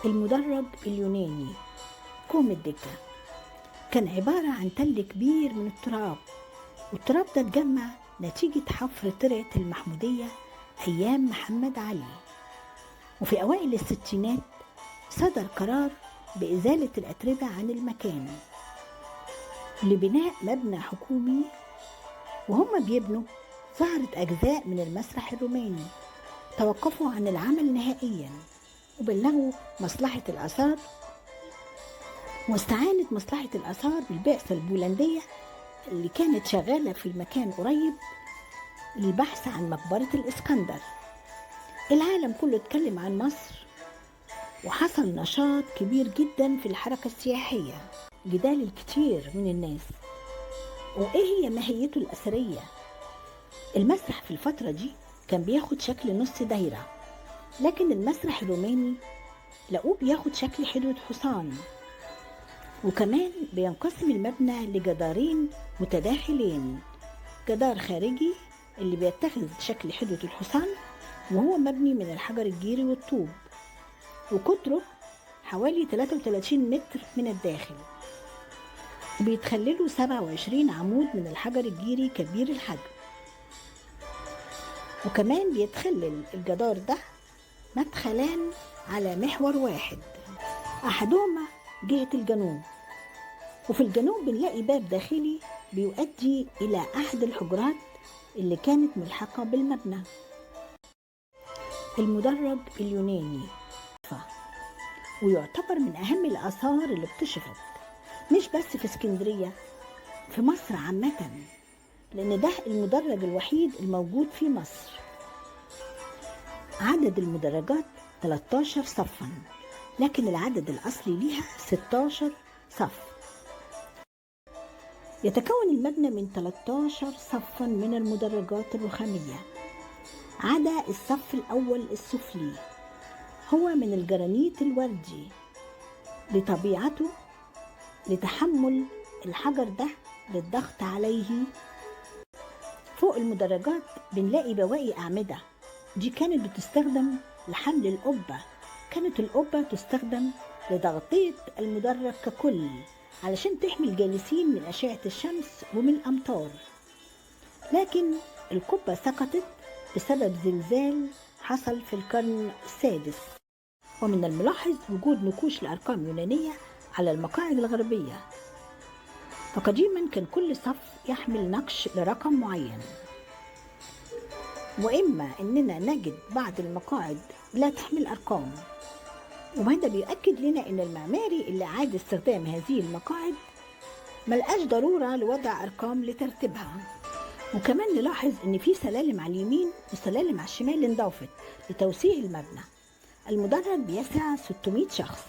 المدرج اليوناني كوم الدكة كان عبارة عن تل كبير من التراب، والتراب ده اتجمع نتيجة حفر ترعة المحمودية أيام محمد علي. وفي أوائل الستينات صدر قرار بإزالة الأتربة عن المكان لبناء مبنى حكومي. وهم بيبنوا ظهرت أجزاء من المسرح الروماني، توقفوا عن العمل نهائيا وبلغوا مصلحة الآثار، واستعانت مصلحة الآثار بالبعثة البولندية اللي كانت شغالة في المكان قريب للبحث عن مقبرة الإسكندر. العالم كله اتكلم عن مصر، وحصل نشاط كبير جدا في الحركة السياحية، جدال الكثير من الناس وإيه هي ماهيته الأثرية. المسرح في الفترة دي كان بياخد شكل نص دايرة، لكن المسرح الروماني لقوه بياخد شكل حدود حصان، وكمان بينقسم المبنى لجدارين متداخلين، جدار خارجي اللي بيتخذ شكل حدود الحصان وهو مبني من الحجر الجيري والطوب، وقطره حوالي 33 متر من الداخل، بيتخلله 27 عمود من الحجر الجيري كبير الحجم. وكمان بيتخلل الجدار ده مدخلان على محور واحد، أحدهما جهة الجنوب، وفي الجنوب بنلاقي باب داخلي بيؤدي إلى أحد الحجرات اللي كانت ملحقة بالمبنى. المدرج اليوناني ويعتبر من أهم الآثار اللي اكتشفت مش بس في اسكندرية، في مصر عامة، لأن ده المدرج الوحيد الموجود في مصر. عدد المدرجات 13 صفا، لكن العدد الأصلي ليها 16 صف. يتكون المبنى من 13 صفا من المدرجات الرخامية، عدا الصف الأول السفلي هو من الجرانيت الوردي لطبيعته لتحمل الحجر ده للضغط عليه. فوق المدرجات بنلاقي بواقي أعمدة، دي كانت بتستخدم لحمل القبة، كانت القبة تستخدم لتغطية المدرج ككل علشان تحمي الجالسين من أشعة الشمس ومن الأمطار، لكن القبة سقطت بسبب زلزال حصل في القرن السادس. ومن الملاحظ وجود نقوش لأرقام يونانية على المقاعد الغربية، فقديما كان كل صف يحمل نقش لرقم معين، وإما إننا نجد بعض المقاعد لا تحمل أرقام، وهذا بيؤكد لنا إن المعماري اللي عاد استخدام هذه المقاعد ملقاش ضرورة لوضع أرقام لترتيبها. وكمان نلاحظ إن في سلالم على اليمين وسلالم على الشمال انضافت لتوسيع المبنى. المدرج بيسع 600 شخص،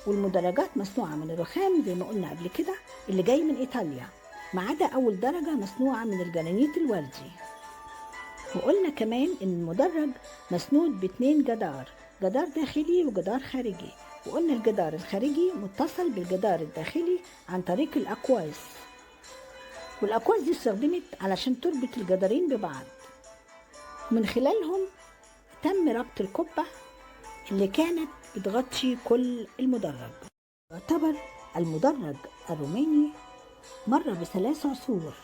والمدرجات مصنوعة من الرخام زي ما قلنا قبل كده اللي جاي من إيطاليا، ما عدا أول درجة مصنوعة من الجرانيت الوردي. وقلنا كمان إن المدرج مسنود باتنين جدار داخلي وجدار خارجي، وقلنا الجدار الخارجي متصل بالجدار الداخلي عن طريق الأقواس، والأقواس دي استخدمت علشان تربط الجدارين ببعض، من خلالهم تم ربط القبة اللي كانت بتغطي كل المدرج. يعتبر المدرج الروماني مر بثلاث عصور،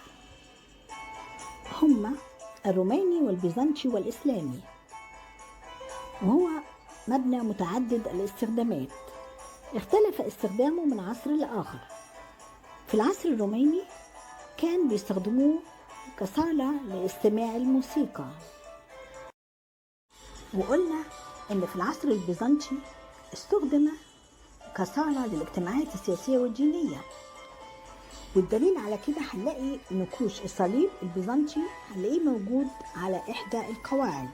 هما الروماني والبيزنطي والإسلامي، وهو مبنى متعدد الاستخدامات، اختلف استخدامه من عصر لآخر. في العصر الروماني كان بيستخدموه كصالة لاستماع الموسيقى، وقلنا إن في العصر البيزنطي استخدم كصالة للاجتماعات السياسية والدينية، والدليل على كده هنلاقي نقوش الصليب البيزنطي هنلاقيه موجود على إحدى القواعد.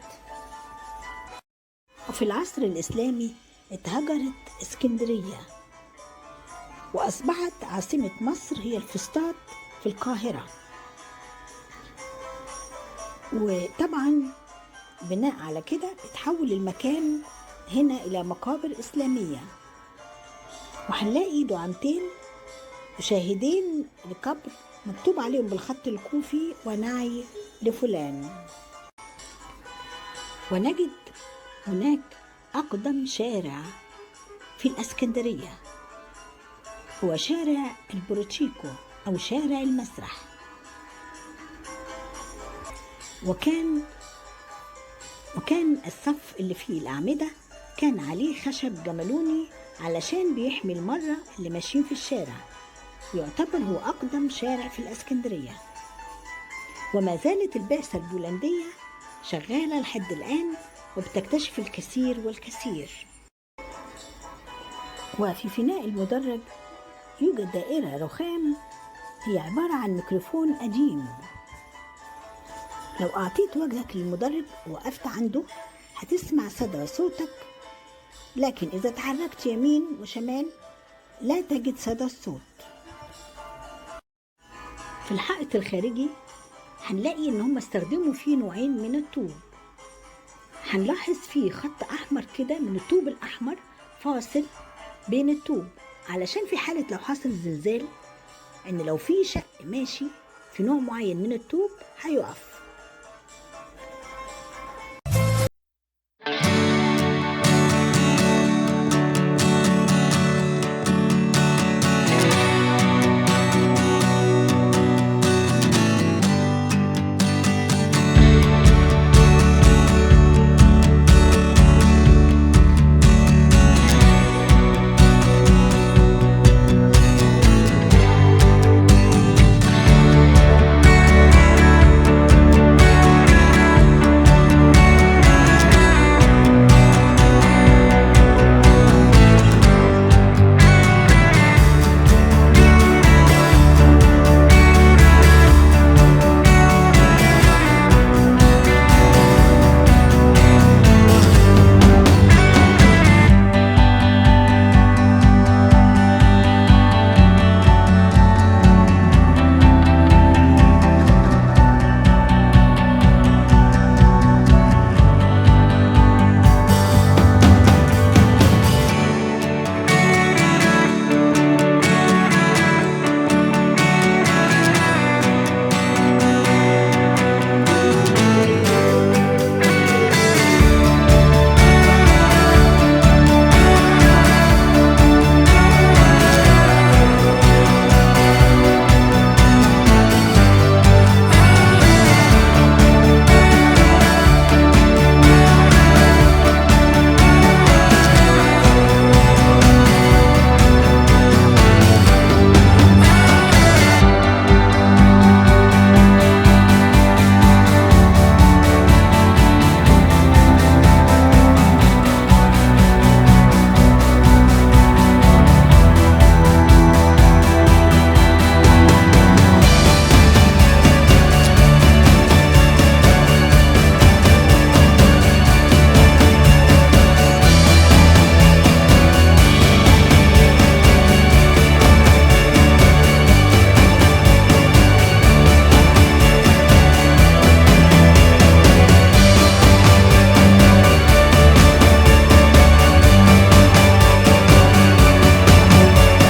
وفي العصر الإسلامي اتهجرت اسكندرية وأصبحت عاصمة مصر هي الفسطاط في القاهرة، وطبعا بناء على كده اتحول المكان هنا إلى مقابر إسلامية، وهنلاقي دعامتين وشاهدين لقبر مكتوب عليهم بالخط الكوفي ونعي لفلان. ونجد هناك أقدم شارع في الإسكندرية هو شارع البروتشيكو أو شارع المسرح، وكان الصف اللي فيه الأعمدة كان عليه خشب جملوني علشان بيحمي المرة اللي ماشيين في الشارع، ويعتبر هو أقدم شارع في الإسكندرية. وما زالت البعثة البولندية شغالة لحد الآن وبتكتشف الكثير والكثير. وفي فناء المدرج يوجد دائرة رخام هي عبارة عن ميكروفون قديم، لو أعطيت وجهك للمدرج ووقفت عنده هتسمع صدى صوتك، لكن إذا تحركت يمين وشمال لا تجد صدى الصوت. في الحائط الخارجي هنلاقي إن هم استخدموا فيه نوعين من الطوب، هنلاحظ فيه خط أحمر كده من الطوب الأحمر فاصل بين الطوب، علشان في حالة لو حصل زلزال إن لو في شق ماشي في نوع معين من الطوب هيقف.